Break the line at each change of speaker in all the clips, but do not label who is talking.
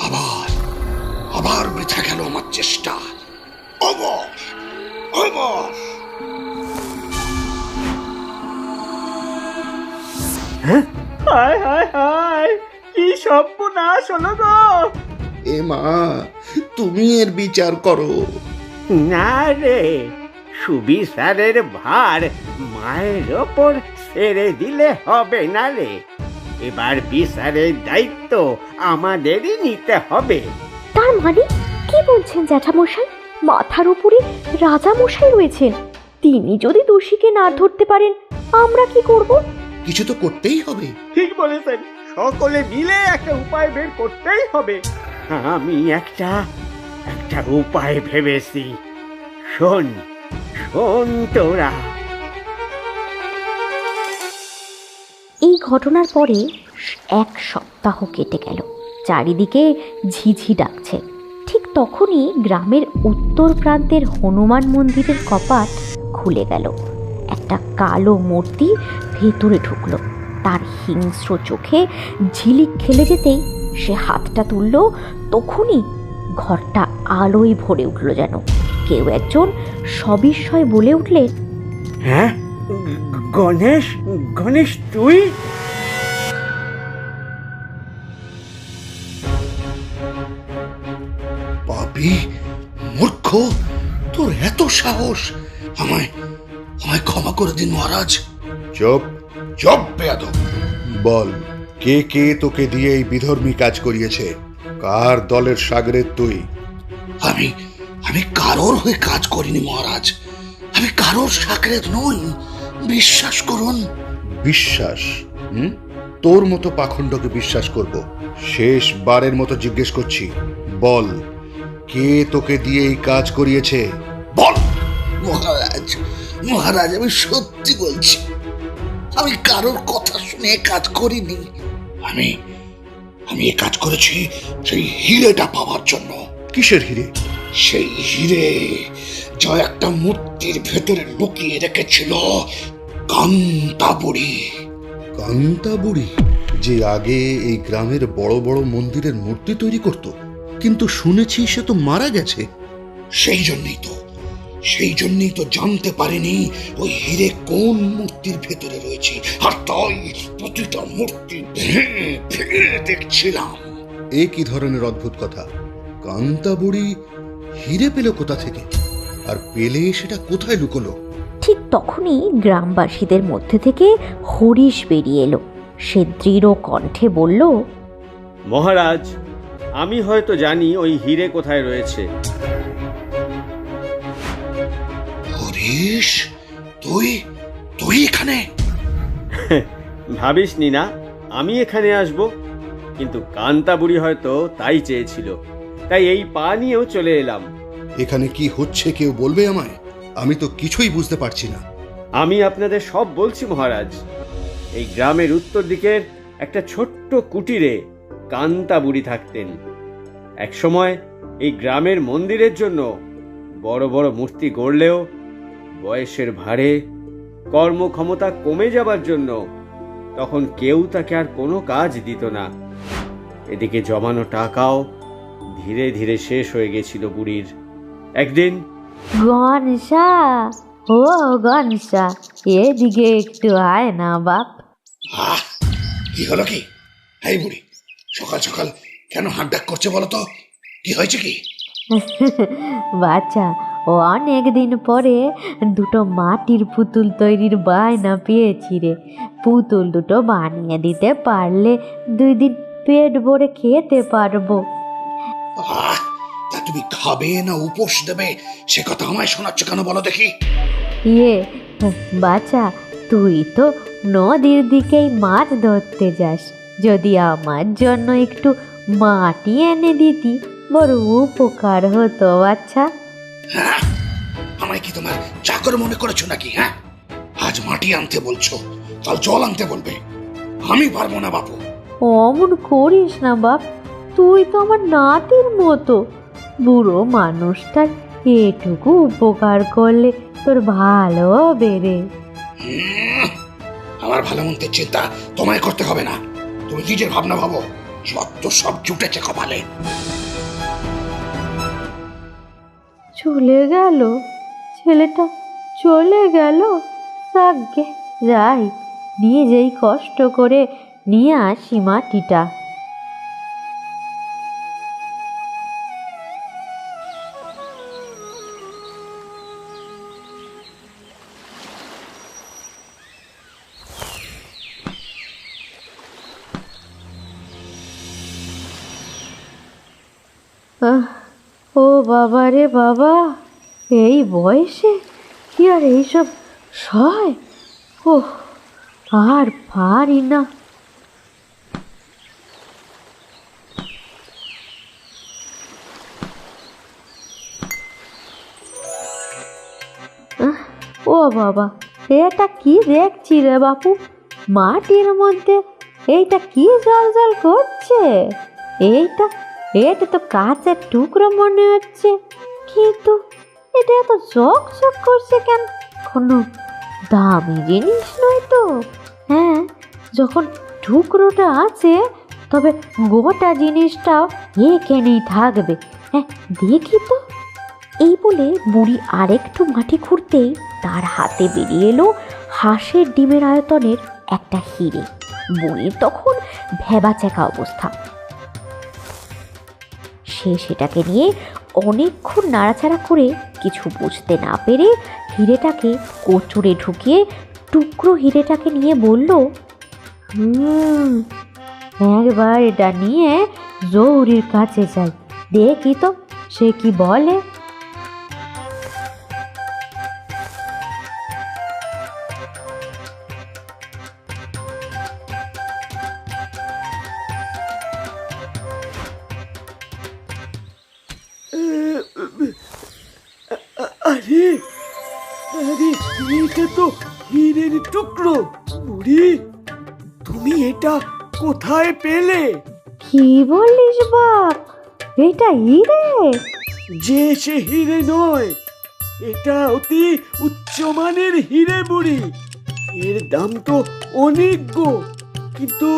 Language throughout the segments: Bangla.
আবার আবার বৃথা গেল আমার চেষ্টা। অমর অমর
হায় হায় হায়, কি সর্বনাশ হলো গো!
এ মা, তুমি এর বিচার করো।
না রে, সুবিচারের ভার মায়ের ওপর ছেড়ে দিলে হবে না রে। এবার বিচারের দায়িত্ব আমাদেরই নিতে হবে।
তার মানে কি বলছেন জ্যাঠামশাই? মাথার উপরে রাজামশাই রয়েছেন, তিনি যদি দোষীকে না ধরতে পারেন আমরা কি করব?
কিছু তো করতেই হবে।
ঠিক বলেছেন, সকলে মিলে একটা উপায় বের করতেই হবে। আমি একটা উপায় ভেবেছি। শোন শোন তোরা।
এই ঘটনার পরে 1 সপ্তাহ কেটে গেল। চারিদিকে ঝিঝি ডাকছে। ঠিক তখনই গ্রামের উত্তর প্রান্তের হনুমান মন্দিরের কপাট খুলে গেল। একটা কালো মূর্তি ভেতরে ঢুকলো। তার হিংস্র চোখে ঝিলিক খেলে যেতেই সে হাতটা তুলল, তখনই ঘরটা আলোয় ভরে উঠল। যেন কেউ একজন সবিস্ময় বলে উঠলেন,
হ্যাঁ, গণেশ, গণেশ তুই?
পাপী মূর্খ, তোর এত সাহস! আমায় আমায় ক্ষমা করে দিন মহারাজ।
চুপ।
চুপ বেয়াদব!
বল, কে কে তোকে দিয়ে এই বিধর্মী কাজ করিয়েছে? কার দলের সাগরেদ তুই?
আমি আমি কারোর হয়ে কাজ করিনি মহারাজ। আমি কারোর সাকরেদ নই, বিশ্বাস করুন।
বিশ্বাস? তোর মতো পাখণ্ডকে বিশ্বাস করব? শেষবারের মতো জিজ্ঞেস করছি, বল, কে তোকে দিয়ে এই কাজ করিয়েছে?
বল মহারাজ। মহারাজ, আমি সত্যি বলছি, আমি কারোর কথা শুনে কাজ করিনি। আমি আমি এ কাজ করেছি সেই হিরেটা পাওয়ার জন্য।
কিসের হিরে?
সেই হিরে যা একটা মূর্তির ভেতরে লুকিয়ে রেখেছিল কান্তা বুড়ি।
কান্তা বুড়ি, যে আগে এই গ্রামের বড় বড় মন্দিরের মূর্তি তৈরি করত, কিন্তু শুনেছি সে তো মারা গেছে।
সেই জন্যই তো জানতে পারিনি ওই হিরে কোন মূর্তির ভেতরে রয়েছে, আর তাই প্রতিটা মূর্তি ভেঙে ভেঙে দেখছিলাম।
এ কি ধরনের অদ্ভুত কথা! কান্তা বুড়ি হিরে পেল কোথা থেকে, আর পেলে সেটা কোথায় লুকোলো?
ঠিক তখনই গ্রামবাসীদের মধ্যে থেকে হরিশ বেরিয়ে এলো। সে দৃঢ় কণ্ঠে বলল,
মহারাজ, আমি হয়তো জানি ওই হিরে কোথায় রয়েছে।
হরিশ, তুই তুই এখানে?
ভাবিস নি না আমি এখানে আসব, কিন্তু কান্তা বুড়ি হয়তো তাই চেয়েছিল, তাই এই পা নিয়েও চলে এলাম।
এখানে কি হচ্ছে কেউ বলবে আমায়? আমি তো কিছুই বুঝতে পারছি না।
আমি আপনাদের সব বলছি মহারাজ। এই গ্রামের উত্তর দিকের একটা ছোট্ট কুটিরে কান্তা বুড়ি থাকতেন। একসময় এই গ্রামের মন্দিরের জন্য বড় বড় মূর্তি গড়লেও বয়সের ভারে কর্মক্ষমতা কমে যাবার জন্য তখন কেউ তাকে আর কোনো কাজ দিত না। এদিকে জমানো টাকাও ধীরে ধীরে শেষ হয়ে গেছিল বুড়ির। একদিন,
গনসা, ও গনসা, এদিকে একটু আয় না বাপ।
কি হলো কি? এই বুড়ি সকাল সকাল কেন হাঁক ডাক করছে বলো তো? কি হয়েছে কি?
বাচ্চা, ও অনেক দিন পরে দুটো মাটির পুতুল তৈরির বায়না পেয়েছি রে। পুতুল দুটো বানিয়ে দিতে পারলে 2 দিন পেট ভরে খেতে পারবো।
তা তুমি খাবে না উপোস দেবে সে কথা আমায় শোনাচ্ছ কেন বলো দেখি?
বাচ্চা, তুই তো নদীর দিকেই মাছ ধরতে যাস, যদি আমার জন্য একটু মাটি এনে দিতি বড় উপকার হতো বাচ্চা।
হ্যাঁ, আমায় কি তোমার চাকর মনে করেছো নাকি? হ্যাঁ, আজ মাটি আনতে বলছো, কাল জল আনতে বলবে। আমি পারবো না বাপু।
অমন করিস না বাপ, তুই তো আমার নাতির মতো। বুড়ো মানুষটার এটুকু উপকার করলে তোর ভালো হবে রে।
আমার ভালো মন্দের চিন্তা তোমায় করতে হবে না, তুমি নিজের ভাবনা ভাবো। যত সব জুটেছে কপালে।
চলে গেল ছেলেটা, চলে গেল। যাগ্গে যাই, নিজেই কষ্ট করে নিয়ে আসি মাটিটা। ও বাবা রে বাবা, এই বয়সে কি আর এইসব সয়? ও আর পারি না। ও বাবা, এটা কি দেখছি রে বাপু? মাটির মধ্যে এইটা কি জল জল করছে? এটা তো কাঁচের টুকরো মনে হচ্ছে, কিন্তু এটা এত চকচক করছে কেন? কোনো দামি জিনিস নয় তো? হ্যাঁ, যখন টুকরোটা আছে তবে গোটা জিনিসটাও এখানেই থাকবে। হ্যাঁ, দেখি তো। এই বলে বুড়ি আরেকটু মাটি খুঁড়তেই তার হাতে বেরিয়ে এলো হাঁসের ডিমের আয়তনের একটা হিরে। বুড়ির তখন ভ্যাবাচ্যাকা অবস্থা। সে সেটাকে নিয়ে অনেকক্ষণ নাড়াচাড়া করে কিছু বুঝতে না পেরে হিরেটাকে কোচুরে ঢুকিয়ে টুকরো হিরেটাকে নিয়ে বলল, একবার এটা নিয়ে জৌরির কাছে যাই, দেখি তো সে কি বলে।
আরে আরে, এটা তো হীরের টুকরো। বুড়ি, তুমি এটা কোথায় পেলে?
কি বলিস বাপ, এটা হিরে?
যে সে হিরে নয়, এটা অতি উচ্চমানের হিরে বুড়ি। এর দাম তো অনেক গো, কিন্তু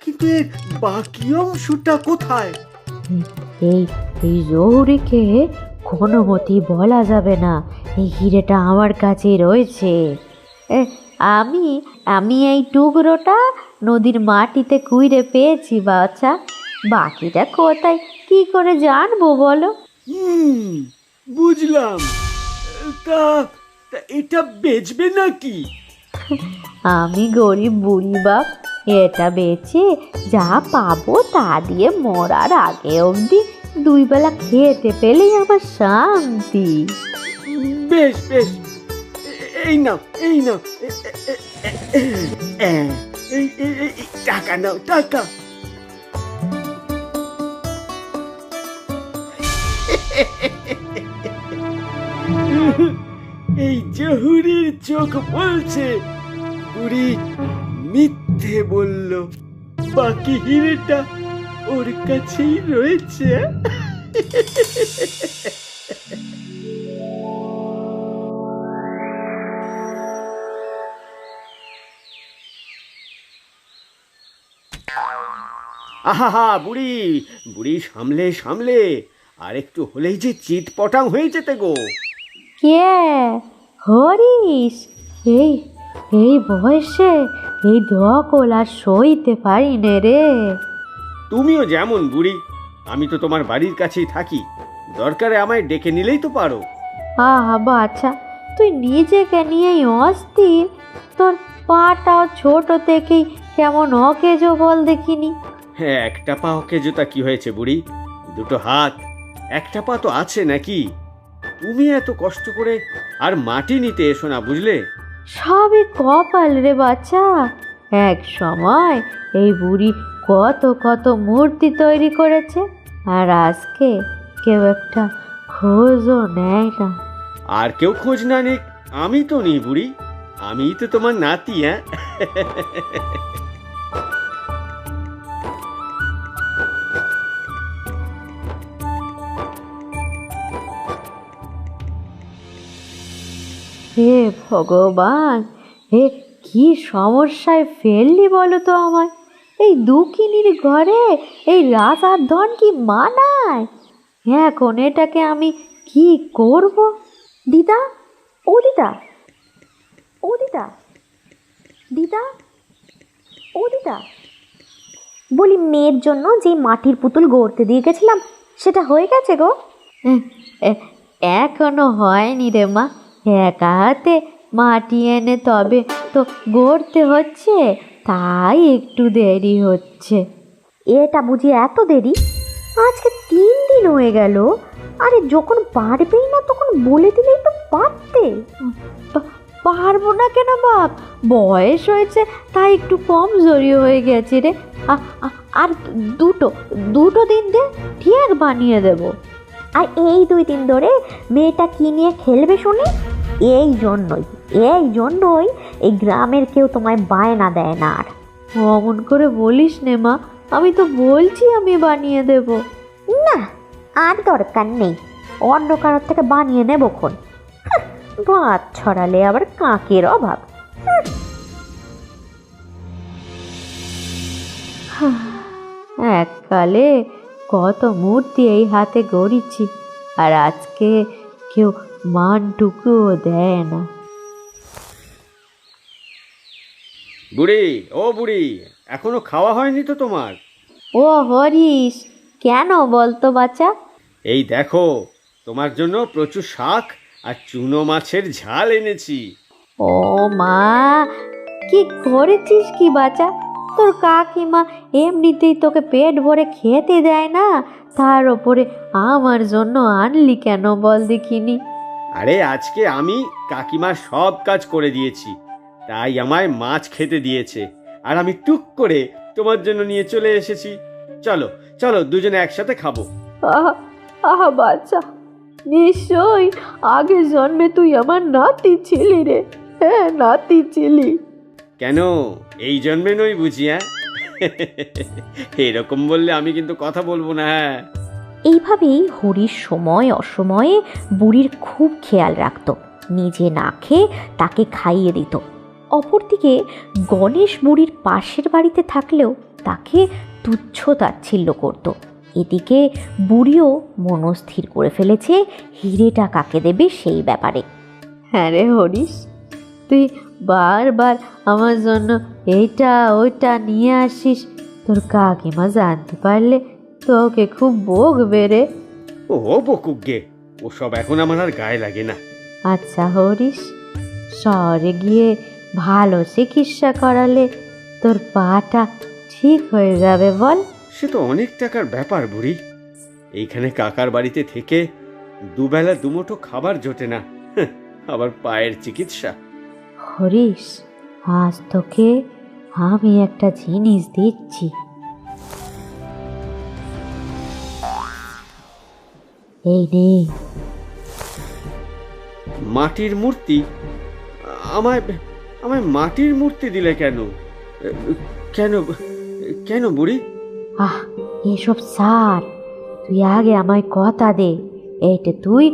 কিন্তু এর বাকি অংশটা কোথায়?
এই এই জৌরিকে কোনো মতেই বলা যাবে না এই হিরেটা আমার কাছে রয়েছে। আমি আমি এই টুকরোটা নদীর মাটিতে কুইরে পেয়েছি বাচ্চা, বাকিটা কোথায় কি করে জানবো বলো?
বুঝলাম। তা তা এটা বেচবে নাকি?
আমি গরিব বুড়ি বাপ, এটা বেচে যা পাবো তা দিয়ে মরার আগে অবধি 2 বেলা খেতে পেলেই আমার শান্তি।
বেশ বেশ, এই নাও এই নাও, টাকা নাও, টাকা। এই জহুরির চোখ বলছে বুড়ি মিথ্যে বলল, বাকি হিরেটা ওর কাছেই রয়েছে। আহা, বুড়ি বুড়ি, সামলে সামলে, আর একটু হলেই যে চিটপটাং হয়ে যেতে গো।
কে হরিশ? এই এই বয়সে এই ধকল আর সইতে পারি নে রে।
তুমিও যেমন বুড়ি, আমি তো তোমার বাড়ির কাছেই থাকি, দরকারে আমায় ডেকে নিলেই তো পারো।
আহা বাচ্চা, তুই নিজেকে নিয়েই অস্থির। তোর পাটাও ছোট থেকেই কেমন অকেজো বল দেখিনি।
হ্যাঁ, একটা পা ওকে জুতা কি হয়েছে বুড়ি? 2 হাত, একটা পা তো আছে নাকি? তুমি এত কষ্ট করে আর মাটি নিতে এসো না, বুঝলে?
সবই কপাল রে বাচ্চা। এক সময় এই বুড়ি কত কত মূর্তি তৈরি করেছে, আর আজকে কেউ একটা খোঁজও নেয় না।
আর কেউ খোঁজ না নিক, আমি তো নেই বুড়ি, আমিই তো তোমার নাতি। হ্যাঁ,
হে ভগবান, হে কি সমস্যায় ফেললি বলো তো আমায়? এই দুকিনির ঘরে এই রাজার ধন কি মানায়? এখন এটাকে আমি কি করব? দিদা, ও দিদা, ও দিদা, দিদা, ও দিদা, বলি মেয়ের জন্য যে মাটির পুতুল গড়তে দিয়ে গেছিলাম সেটা হয়ে গেছে গো? এখনো হয়নি রে মা, একা হাতে মাটি এনে তবে তো গড়তে হচ্ছে, তাই একটু দেরি হচ্ছে। এটা বুঝি এত দেরি? আজকে 3 দিন হয়ে গেল। আরে যখন পারবেই না তখন বলে দিলেই তো পারতে। পারবো না কেন বাপ, বয়স হয়েছে তাই একটু কমজোরি হয়ে গেছে রে। আর দুটো দিন দে, ঠিক বানিয়ে দেব। আর এই 2 দিন ধরে মেয়েটা কি নিয়ে খেলবে শুনি? এই জন্যই এই গ্রামের কেউ তোমায় বায়না দেয় না। আর অমন করে বলিস নে মা, আমি তো বলছি আমি বানিয়ে দেব। না, আর দরকার নেই, অন্য কারোর থেকে বানিয়ে নেবক্ষণ। ভাত ছড়ালে আবার কাকের অভাব। এককালে কত মূর্তি এই হাতে গড়িছি, আর আজকে কেউ মানটুকুও দেয় না।
বুড়ি, ও বুড়ি, এখনো খাওয়া হয়নি তো তোমার?
ও হরিশ, কেন বলতো বাচ্চা?
এই দেখো, তোমার জন্য প্রচুর শাক আর চুনো মাছের ঝাল এনেছি।
ও মা, কি করেছিস কি বাচ্চা? তোর কাকিমা এমনিতেই তোকে পেট ভরে খেতে দেয় না, তার ওপরে আমার জন্য আনলি কেন বল দেখিনি?
আরে আজকে আমি কাকিমার সব কাজ করে দিয়েছি, তাই আমায় মাছ খেতে দিয়েছে, আর আমি টুক করে তোমার জন্য নিয়ে চলে এসেছি। চলো চলো, দুজনে একসাথে খাবো।
আহা আহা বাচ্চা, নিশ্চয়ই আগের জন্মে তুই আমার নাতি ছিলি রে। হ্যাঁ, নাতি ছিলি।
কেন, এই জন্মে নই বুঝি? হ্যাঁ, এরকম বললে আমি কিন্তু কথা বলবো না। হ্যাঁ,
এইভাবেই হরির সময় অসময়ে বুড়ির খুব খেয়াল রাখত, নিজে না খেয়ে তাকে খাইয়ে দিত। অপরদিকে গণেশ বুড়ির পাশের বাড়িতে থাকলেও তাকে তুচ্ছ তাচ্ছিল্য করত। এদিকে বুড়িও মনস্থির করে ফেলেছে হিরেটা কাকে দেবে সেই ব্যাপারে। হ্যাঁ রে হরিশ, তুই বারবার আমার জন্য এইটা ওইটা নিয়ে আসিস, তোর কাকিমা জানতে পারলে তোকে খুব বকবে রে।
ও বকুক গে, ওসব এখন আমার আর গায়ে লাগে না।
আচ্ছা হরিশ, শহরে গিয়ে ভালো চিকিৎসা করালে তোর পাটা ঠিক হয়ে যাবে বল?
সে তো অনেক টাকার ব্যাপার বুড়ি, এইখানে কাকার বাড়িতে থেকে দুবেলা দুমুঠো খাবার জোটে না, আবার পায়ের চিকিৎসা।
হরিশ, আজ তোকে আমি একটা জিনিস দিচ্ছি, এই নে।
মাটির মূর্তি? আমায় আমায় মাটির মূর্তি দিলে কেন? কেন কেন বুড়ি?
আহ, এসব সার, তুই আগে আমায় কথা দে, এইটা তুই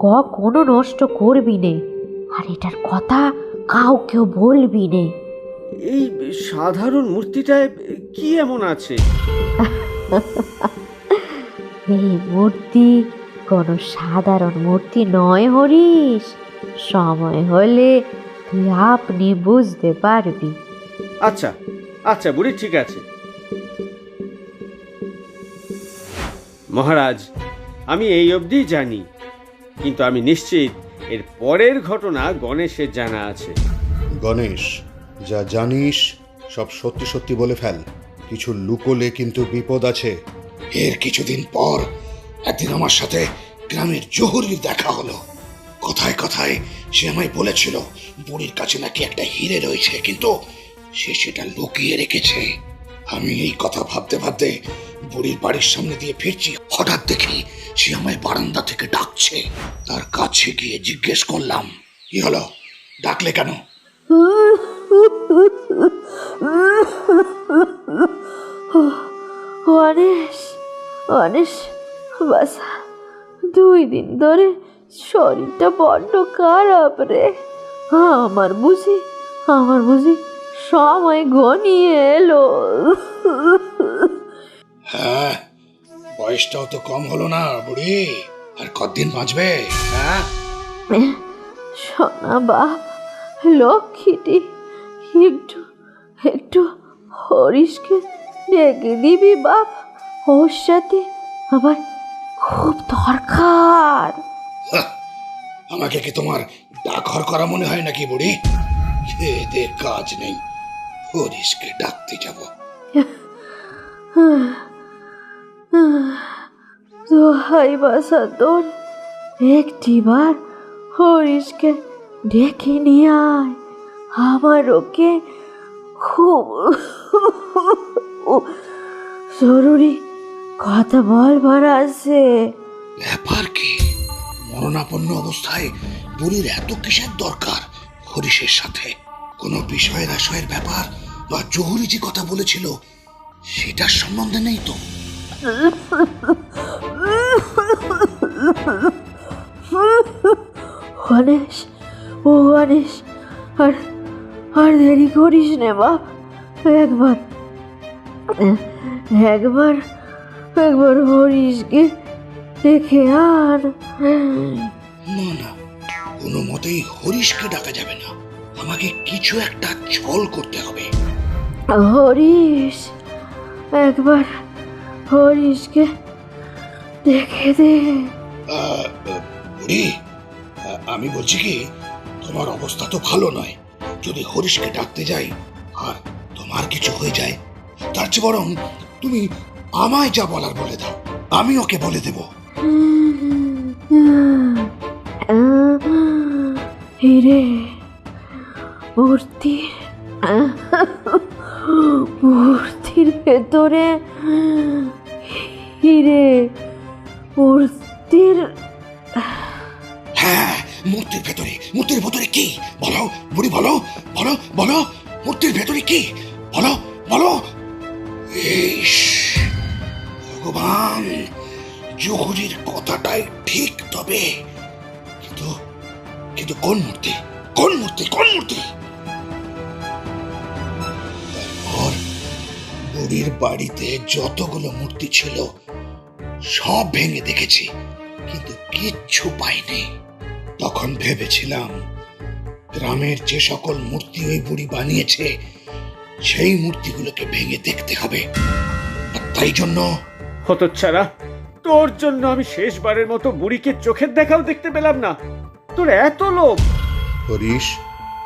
কখনো নষ্ট করবি নে, আর এটার কথা কাউকেও বলবি নে।
এই সাধারণ মূর্তিটায় কি এমন আছে?
এই মূর্তি কোনো সাধারণ মূর্তি নয় হরিশ, সময় হলে তুই আপনি বুঝতে পারবি।
আচ্ছা আচ্ছা বুড়ি, ঠিক আছে। মহারাজ, আমি এই অবধি জানি, কিন্তু আমি নিশ্চিত এর পরের ঘটনা গণেশের জানা আছে।
গণেশ, যা জানিস সব সত্যি সত্যি বলে ফেল, কিছু লুকোলে কিন্তু বিপদ আছে।
এর কিছুদিন পর একদিন আমার সাথে গ্রামের জহুরির দেখা হলো। কথায় কথায় সে আমায় বলেছিল বুড়ির কাছে নাকি একটা হিরে রয়েছে, কিন্তু সে সেটা লুকিয়ে রেখেছে। আমি এই কথা ভাবতে ভাবতে বুড়ির বাড়ির সামনে দিয়ে ফিরছি, হঠাৎ দেখি সে আমায় বারান্দা থেকে ডাকছে। তার কাছে গিয়ে জিজ্ঞেস করলাম, কি হলো, ডাকলে কেন?
গণেশ, গণেশ বাসা, 2 দিন ধরে শরীরটা বড্ড খারাপ রে। আমার বুঝি সময় ঘনিয়ে এলো।
হ্যাঁ, বয়সটাও তো কম হলো না বুড়ি, আর কতদিন বাঁচবে? হ্যাঁ,
সোনা বাপ, লক্ষ্মীটি, একটু একটু হরিশকে ডেকে দিবি বাপ, ওর সাথে আমার খুব দরকার।
হাহ, আমাকে কি তোমার ডাকঘর করা মনে হয় নাকি বুড়ি? এদের কাজ নেই, হরিশকে ডাকতে যাব।
দোহাই বাসা তোর, একটিবার হরিশকে ডেকে নিয়ে আয়, আমার ওকে খুব জরুরি কথা বলবার আছে।
ব্যাপার কি? মরণাপন্ন অবস্থায় বুড়ির এত কিসের দরকার হরিশের সাথে? কোনো বিষয়ের আশয়ের ব্যাপার বা জহুরি যে কথা বলেছিল সেটার সম্বন্ধে নেই তো?
গণেশ, ও গণেশ, আর আর দেরি করিস নে বাপ, একবার একবার একবার হরিশকে দেখে আর।
না না, কোনো মতেই হরিশকে ডাকা যাবে না, আমাকে কিছু একটা ছল করতে হবে।
হরিশ, একবার হরিশকে দেখে দে।
বুড়ি, আমি বলছি কি, তোমার অবস্থা তো ভালো নয়। যদি হরিশকে ডাকতে যাই আর তোমার কিছু হয়ে যায়, তার চেয়ে বরং তুমি আমায় যা বলার বলে দাও, আমি ওকে বলে দেব।
হিরে মূর্তির ভেতরে, হিরে মূর্তির,
হ্যাঁ, মূর্তির ভেতরে। মূর্তির ভেতরে কি? বলো বুড়ি, বলো বলো বলো, মূর্তির ভেতরে কি? বলো বলো। ইস, ভগবান, জহুরির কথাটাই ঠিক, তবে কিন্তু কিন্তু কোন মূর্তি? কোন মূর্তি? কোন মূর্তি? তারপর বুড়ির বাড়িতে যতগুলো মূর্তি ছিল সব ভেঙে দেখেছি, কিন্তু কিচ্ছু পাইনি। তখন ভেবেছিলাম গ্রামের যে সকল মূর্তি ওই বুড়ি বানিয়েছে সেই মূর্তিগুলোকে ভেঙে দেখতে হবে। আর তাই জন্য
হতচ্ছাড়া, তোর জন্য আমি শেষবারের মতো বুড়িকে চোখের দেখাও দেখতে পেলাম না। তোর এত লোভ!
হরিশ,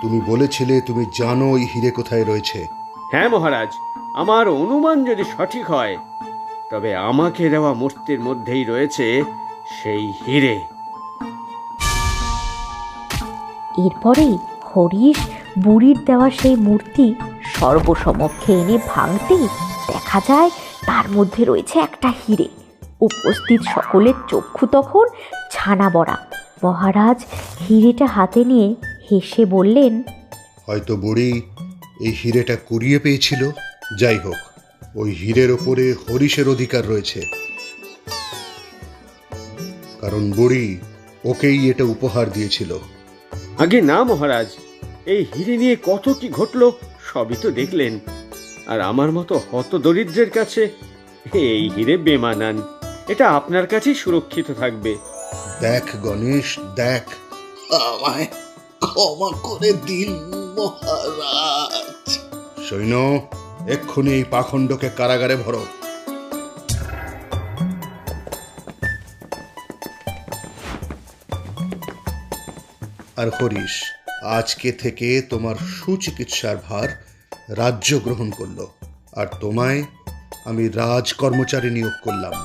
তুমি বলেছিলে তুমি জানো ওই হিরে কোথায় রয়েছে।
হ্যাঁ মহারাজ, আমার অনুমান যদি সঠিক হয় তবে আমাকে দেওয়া মূর্তির মধ্যেই রয়েছে সেই হিরে।
এরপরেই হরিশ বুড়ির দেওয়া সেই মূর্তি সর্বসমক্ষে এনে ভাঙতেই দেখা যায় তার মধ্যে রয়েছে একটা হিরে। উপস্থিত সকলের চক্ষু তখন ছানা বড়া। মহারাজ হিরেটা হাতে নিয়ে হেসে বললেন,
হয়তো বুড়ি এই হিরেটা কুড়িয়ে পেয়েছিল। যাই হোক, ওই হীরের ওপরে হরিশের অধিকার রয়েছে, কারণ বুড়ি ওকেই এটা উপহার দিয়েছিল।
আগে না মহারাজ, এই হিরে নিয়ে কত কি ঘটলো সবই তো দেখলেন। আর আমার মতো হত দরিদ্রের কাছে এই হিরে বেমানান। এটা আপনার কাছেই সুরক্ষিত থাকবে।
দেখ গণেশ, দেখ।
আমায় ক্ষমা করে দিন মহারাজ।
সৈন্য, এক্ষুনি এই পাখণ্ডকে কারাগারে ভরো। আর হরিশ, আজকে থেকে তোমার সুচিকিৎসার ভার রাজ্য গ্রহণ করলো, আর তোমায় আমি রাজ কর্মচারী নিয়োগ করলাম।